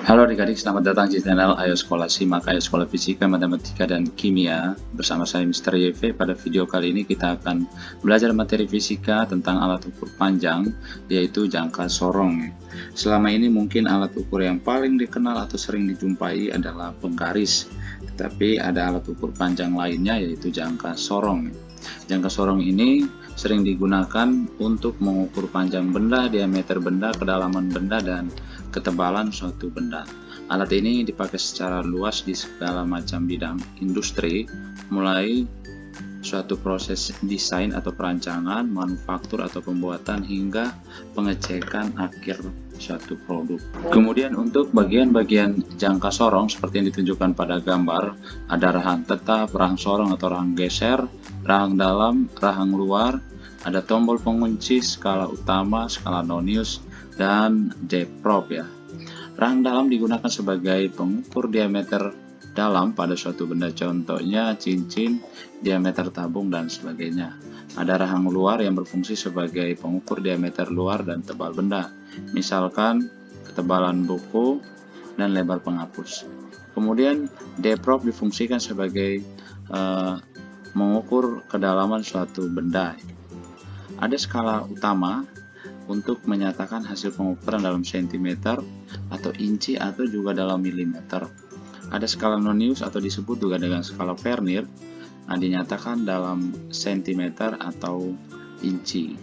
Halo adik-adik, selamat datang di channel Ayo Sekolah Simak Ayo Sekolah Fisika, Matematika, dan Kimia. Bersama saya Mr. YV. Pada video kali ini kita akan belajar materi fisika tentang alat ukur panjang, yaitu jangka sorong. Selama ini mungkin alat ukur yang paling dikenal atau sering dijumpai adalah penggaris, tetapi ada alat ukur panjang lainnya, yaitu jangka sorong. Jangka sorong ini sering digunakan untuk mengukur panjang benda, diameter benda, kedalaman benda, dan ketebalan suatu benda. Alat ini dipakai secara luas di segala macam bidang industri, mulai suatu proses desain atau perancangan, manufaktur atau pembuatan, hingga pengecekan akhir suatu produk. Kemudian untuk bagian-bagian jangka sorong seperti yang ditunjukkan pada gambar, ada rahang tetap, rahang sorong atau rahang geser, rahang dalam, rahang luar, ada tombol pengunci, skala utama, skala nonius, dan J-probe ya. Rahang dalam digunakan sebagai pengukur diameter dalam pada suatu benda, contohnya cincin, diameter tabung, dan sebagainya. Ada rahang luar yang berfungsi sebagai pengukur diameter luar dan tebal benda, misalkan ketebalan buku dan lebar penghapus. Kemudian J-probe difungsikan sebagai mengukur kedalaman suatu benda. Ada skala utama untuk menyatakan hasil pengukuran dalam sentimeter atau inci atau juga dalam milimeter. Ada skala nonius atau disebut juga dengan skala Vernier, dinyatakan dalam sentimeter atau inci.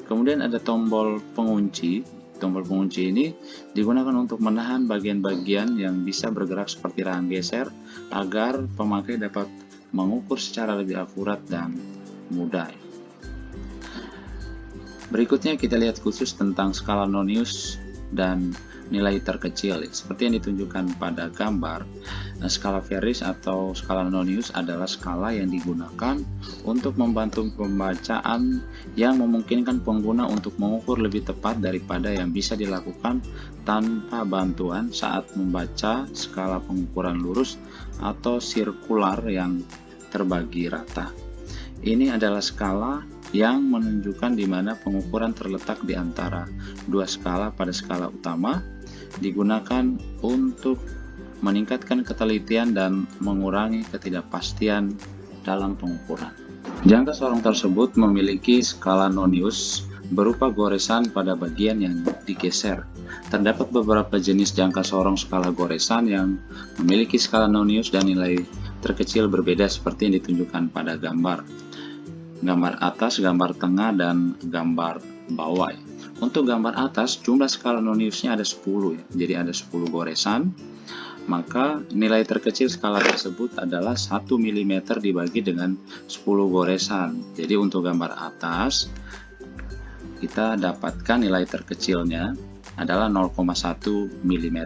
Kemudian ada tombol pengunci. Tombol pengunci ini digunakan untuk menahan bagian-bagian yang bisa bergerak seperti rahang geser agar pemakai dapat mengukur secara lebih akurat dan mudah. Berikutnya kita lihat khusus tentang skala nonius dan nilai terkecil. Seperti yang ditunjukkan pada gambar, skala Vernier atau skala nonius adalah skala yang digunakan untuk membantu pembacaan yang memungkinkan pengguna untuk mengukur lebih tepat daripada yang bisa dilakukan tanpa bantuan saat membaca skala pengukuran lurus atau sirkular yang terbagi rata. Ini adalah skala yang menunjukkan di mana pengukuran terletak di antara dua skala pada skala utama, digunakan untuk meningkatkan ketelitian dan mengurangi ketidakpastian dalam pengukuran. Jangka sorong tersebut memiliki skala nonius berupa goresan pada bagian yang digeser. Terdapat beberapa jenis jangka sorong skala goresan yang memiliki skala nonius dan nilai terkecil berbeda seperti yang ditunjukkan pada gambar atas, gambar tengah, dan gambar bawah. Untuk gambar atas, jumlah skala noniusnya ada 10 ya. Jadi ada 10 goresan. Maka nilai terkecil skala tersebut adalah 1 mm dibagi dengan 10 goresan. Jadi untuk gambar atas, kita dapatkan nilai terkecilnya adalah 0,1 mm.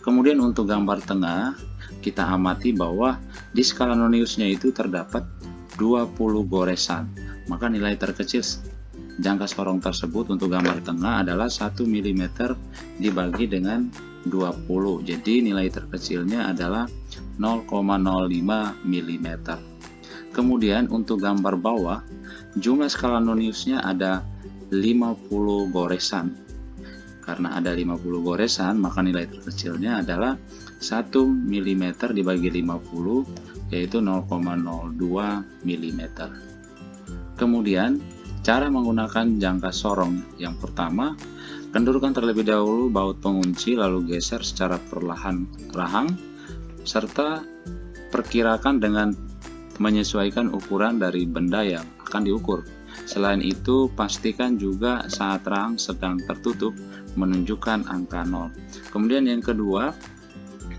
Kemudian untuk gambar tengah, kita amati bahwa di skala noniusnya itu terdapat 20 goresan. Maka nilai terkecil jangka sorong tersebut untuk gambar tengah adalah 1 mm dibagi dengan 20. Jadi nilai terkecilnya adalah 0,05 mm. Kemudian untuk gambar bawah, jumlah skala noniusnya ada 50 goresan. Karena ada 50 goresan, maka nilai terkecilnya adalah 1 mm dibagi 50, yaitu 0,02 mm. Kemudian, cara menggunakan jangka sorong yang pertama, kendurkan terlebih dahulu baut pengunci, lalu geser secara perlahan rahang, serta perkirakan dengan menyesuaikan ukuran dari benda yang akan diukur. Selain itu, pastikan juga saat rahang sedang tertutup menunjukkan angka 0. Kemudian yang kedua,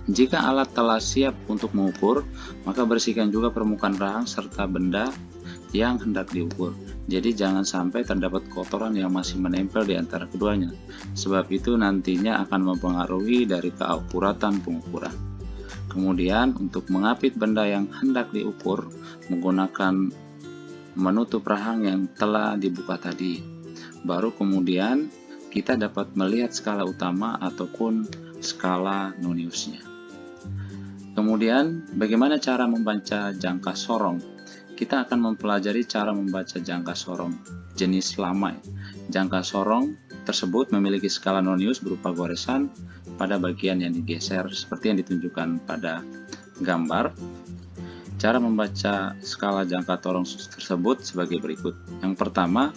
jika alat telah siap untuk mengukur, maka bersihkan juga permukaan rahang serta benda yang hendak diukur. Jadi jangan sampai terdapat kotoran yang masih menempel di antara keduanya, sebab itu nantinya akan mempengaruhi dari keakuratan pengukuran. Kemudian untuk mengapit benda yang hendak diukur, menggunakan menutup rahang yang telah dibuka tadi. Baru kemudian kita dapat melihat skala utama ataupun skala noniusnya. Kemudian, bagaimana cara membaca jangka sorong? kita akan mempelajari cara membaca jangka sorong jenis lama. Jangka sorong tersebut memiliki skala nonius berupa goresan pada bagian yang digeser seperti yang ditunjukkan pada gambar. Cara membaca skala jangka sorong tersebut sebagai berikut. Yang pertama,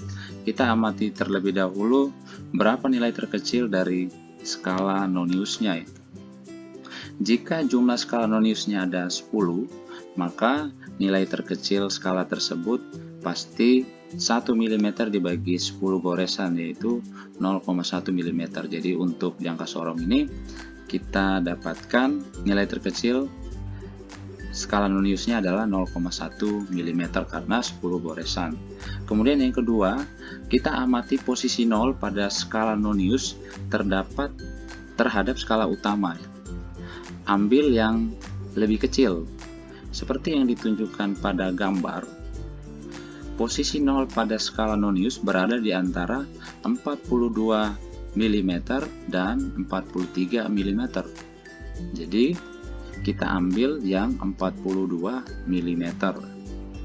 kita amati terlebih dahulu berapa nilai terkecil dari skala noniusnya. Jika jumlah skala noniusnya ada 10, maka nilai terkecil skala tersebut pasti 1 mm dibagi 10 goresan, yaitu 0,1 mm. Jadi untuk jangka sorong ini kita dapatkan nilai terkecil skala noniusnya adalah 0,1 mm karena 10 goresan. Kemudian yang kedua, kita amati posisi 0 pada skala nonius terhadap skala utama. Ambil yang lebih kecil. Seperti yang ditunjukkan pada gambar, posisi 0 pada skala nonius berada di antara 42 mm dan 43 mm. Jadi, kita ambil yang 42 mm.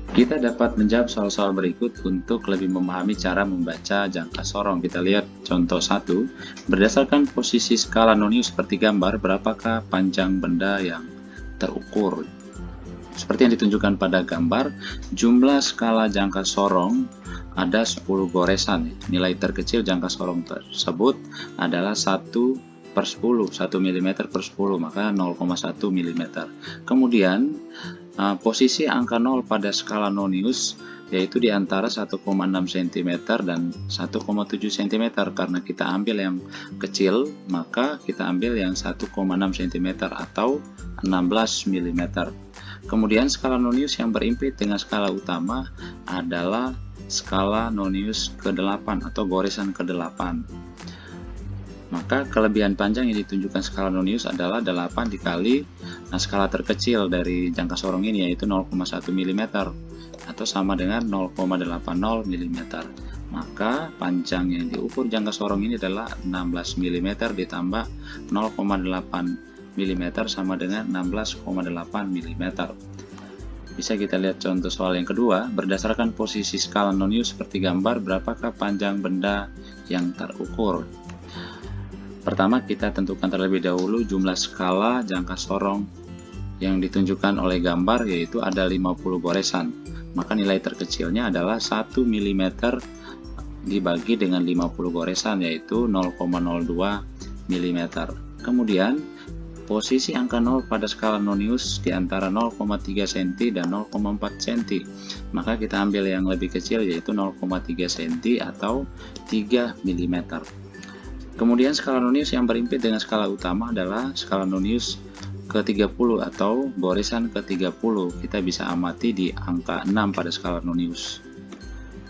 Kita dapat menjawab soal-soal berikut untuk lebih memahami cara membaca jangka sorong. Kita lihat contoh 1. Berdasarkan posisi skala nonius seperti gambar, berapakah panjang benda yang terukur? Seperti yang ditunjukkan pada gambar, jumlah skala jangka sorong ada 10 goresan. Nilai terkecil jangka sorong tersebut adalah 1/10, 1 mm per 10, maka 0,1 mm. Kemudian, posisi angka 0 pada skala nonius yaitu di antara 1,6 cm dan 1,7 cm. Karena kita ambil yang kecil, maka kita ambil yang 1,6 cm atau 16 mm. Kemudian skala nonius yang berimpit dengan skala utama adalah skala nonius ke-8 atau goresan ke-8. Maka kelebihan panjang yang ditunjukkan skala nonius adalah 8 dikali skala terkecil dari jangka sorong ini, yaitu 0,1 mm atau sama dengan 0,80 mm. Maka panjang yang diukur jangka sorong ini adalah 16 mm ditambah 0,8 mm sama dengan 16,8 mm. Bisa kita lihat contoh soal yang kedua. Berdasarkan posisi skala nonius seperti gambar, berapakah panjang benda yang terukur? Pertama, kita tentukan terlebih dahulu jumlah skala jangka sorong yang ditunjukkan oleh gambar, yaitu ada 50 goresan. Maka nilai terkecilnya adalah 1 mm dibagi dengan 50 goresan, yaitu 0,02 mm. Kemudian, posisi angka 0 pada skala nonius di antara 0,3 cm dan 0,4 cm. Maka kita ambil yang lebih kecil, yaitu 0,3 cm atau 3 mm. Kemudian skala nonius yang berimpit dengan skala utama adalah skala nonius ke-30 atau goresan ke-30. Kita bisa amati di angka 6 pada skala nonius.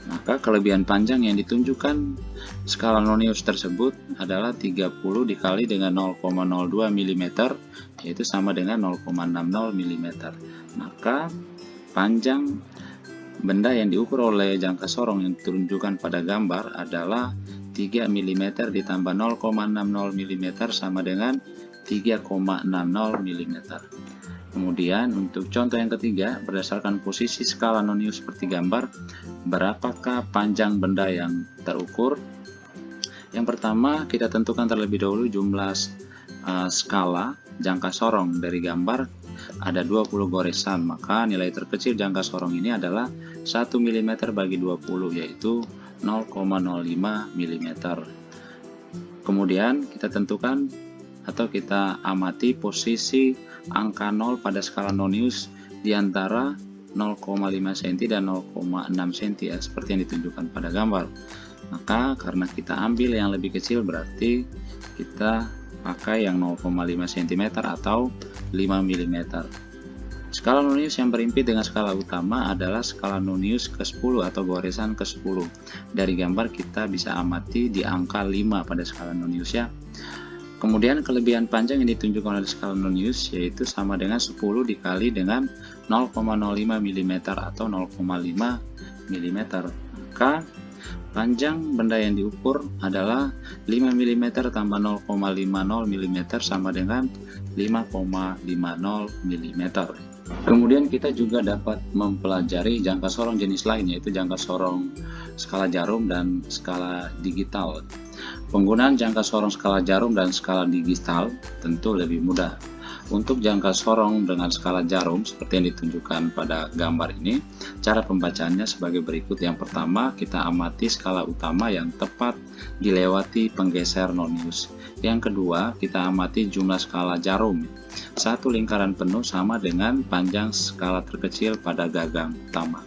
Maka kelebihan panjang yang ditunjukkan skala nonius tersebut adalah 30 dikali dengan 0,02 mm, yaitu sama dengan 0,60 mm. Maka panjang benda yang diukur oleh jangka sorong yang ditunjukkan pada gambar adalah 3 mm ditambah 0,60 mm sama dengan 3,60 mm. Kemudian untuk contoh yang ketiga, berdasarkan posisi skala nonius seperti gambar, berapakah panjang benda yang terukur? Yang pertama, kita tentukan terlebih dahulu jumlah skala jangka sorong dari gambar ada 20 goresan, maka nilai terkecil jangka sorong ini adalah 1 mm bagi 20, yaitu 0,05 mm. Kemudian kita tentukan atau kita amati posisi angka 0 pada skala nonius di antara 0,5 cm dan 0,6 cm ya, seperti yang ditunjukkan pada gambar. Maka karena kita ambil yang lebih kecil, berarti kita pakai yang 0,5 cm atau 5 mm. Skala nonius yang berimpit dengan skala utama adalah skala nonius ke-10 atau goresan ke-10. Dari gambar kita bisa amati di angka 5 pada skala nonius ya. Kemudian kelebihan panjang yang ditunjukkan oleh skala nonius yaitu sama dengan 10 dikali dengan 0,05 mm atau 0,5 mm. Maka panjang benda yang diukur adalah 5 mm tambah 0,50 mm sama dengan 5,50 mm. Kemudian kita juga dapat mempelajari jangka sorong jenis lain, yaitu jangka sorong skala jarum dan skala digital. Penggunaan jangka sorong skala jarum dan skala digital tentu lebih mudah. Untuk jangka sorong dengan skala jarum seperti yang ditunjukkan pada gambar ini, cara pembacaannya sebagai berikut. Yang pertama, kita amati skala utama yang tepat dilewati penggeser nonius. Yang kedua, kita amati jumlah skala jarum. Satu lingkaran penuh sama dengan panjang skala terkecil pada gagang utama.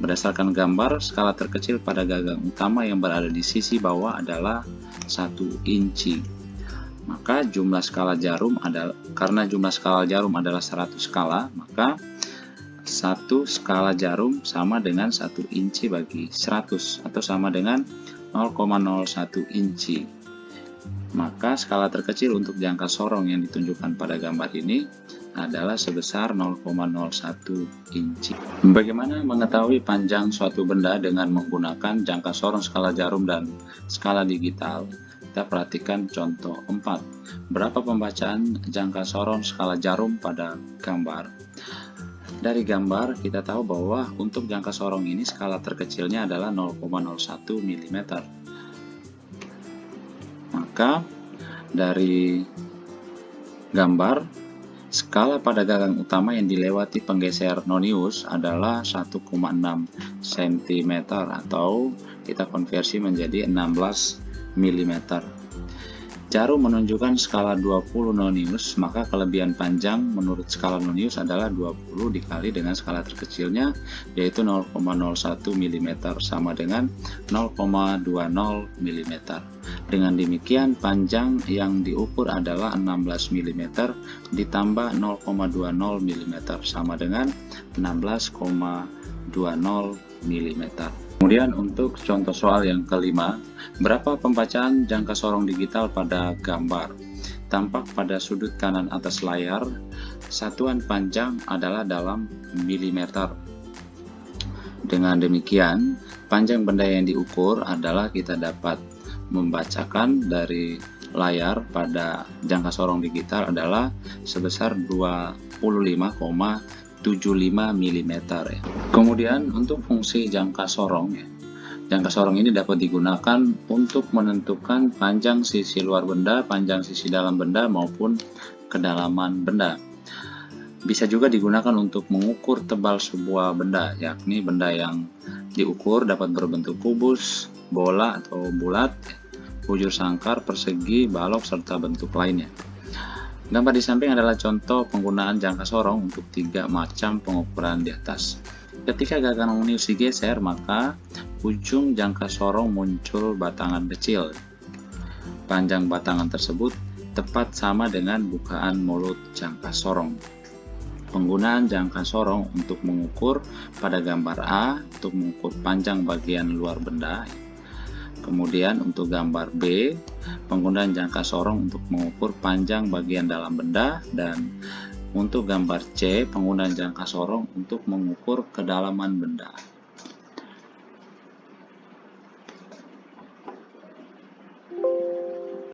Berdasarkan gambar, skala terkecil pada gagang utama yang berada di sisi bawah adalah 1 inci. Maka jumlah skala jarum adalah, karena jumlah skala jarum adalah 100 skala, maka 1 skala jarum sama dengan 1 inci bagi 100 atau sama dengan 0,01 inci. Maka skala terkecil untuk jangka sorong yang ditunjukkan pada gambar ini adalah sebesar 0,01 inci. Bagaimana mengetahui panjang suatu benda dengan menggunakan jangka sorong skala jarum dan skala digital? Kita perhatikan contoh 4. Berapa pembacaan jangka sorong skala jarum pada gambar? Dari gambar kita tahu bahwa untuk jangka sorong ini skala terkecilnya adalah 0,01 mm. Maka dari gambar, skala pada gagang utama yang dilewati penggeser nonius adalah 1,6 cm atau kita konversi menjadi 16 mm. Jarum menunjukkan skala 20 nonius, maka kelebihan panjang menurut skala nonius adalah 20 dikali dengan skala terkecilnya, yaitu 0,01 mm sama dengan 0,20 mm. Dengan demikian, panjang yang diukur adalah 16 mm ditambah 0,20 mm sama dengan 16,20 mm. Kemudian untuk contoh soal yang kelima, berapa pembacaan jangka sorong digital pada gambar? Tampak pada sudut kanan atas layar, satuan panjang adalah dalam milimeter. Dengan demikian, panjang benda yang diukur adalah kita dapat membacakan dari layar pada jangka sorong digital adalah sebesar 25,75 mm ya. Kemudian untuk fungsi jangka sorong ya. Jangka sorong ini dapat digunakan untuk menentukan panjang sisi luar benda, panjang sisi dalam benda maupun kedalaman benda. Bisa juga digunakan untuk mengukur tebal sebuah benda, yakni benda yang diukur dapat berbentuk kubus, bola atau bulat, bujur sangkar, persegi, balok serta bentuk lainnya. Gambar di samping adalah contoh penggunaan jangka sorong untuk 3 macam pengukuran di atas. Ketika gagang nonius digeser, maka ujung jangka sorong muncul batangan kecil. Panjang batangan tersebut tepat sama dengan bukaan mulut jangka sorong. Penggunaan jangka sorong untuk mengukur pada gambar A untuk mengukur panjang bagian luar benda. Kemudian untuk gambar B, penggunaan jangka sorong untuk mengukur panjang bagian dalam benda, dan untuk gambar C, penggunaan jangka sorong untuk mengukur kedalaman benda.